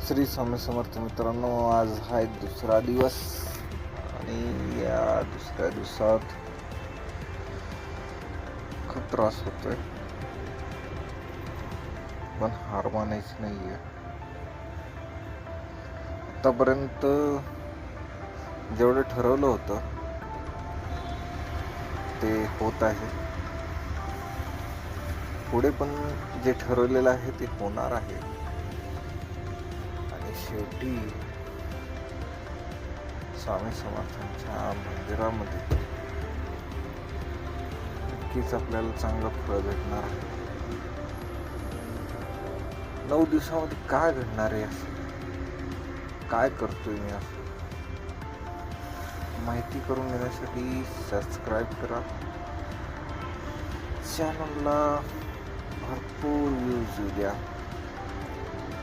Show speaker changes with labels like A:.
A: श्री स्वामी समर्थ मित्रांनो, आज हा एक दुसरा दिवस आणि या दुसऱ्या दिवसात खूप त्रास होतोय, पण हार मानायची नाहीये. आतापर्यंत जेवढं ठरवलं होतं ते होत आहे. पुढे पण जे ठरवलेलं आहे ते होणार आहे. आणि शेवटी स्वामी समर्थांच्या मंदिरामध्ये नक्कीच आपल्याला चांगलं फळ भेटणार आहे. 9 दिवसामध्ये काय घडणार आहे, असं काय करतोय मी, असं माहिती करून घेण्यासाठी सबस्क्राईब करा. चॅनलला भरपूर व्ह्यूज येऊ द्या.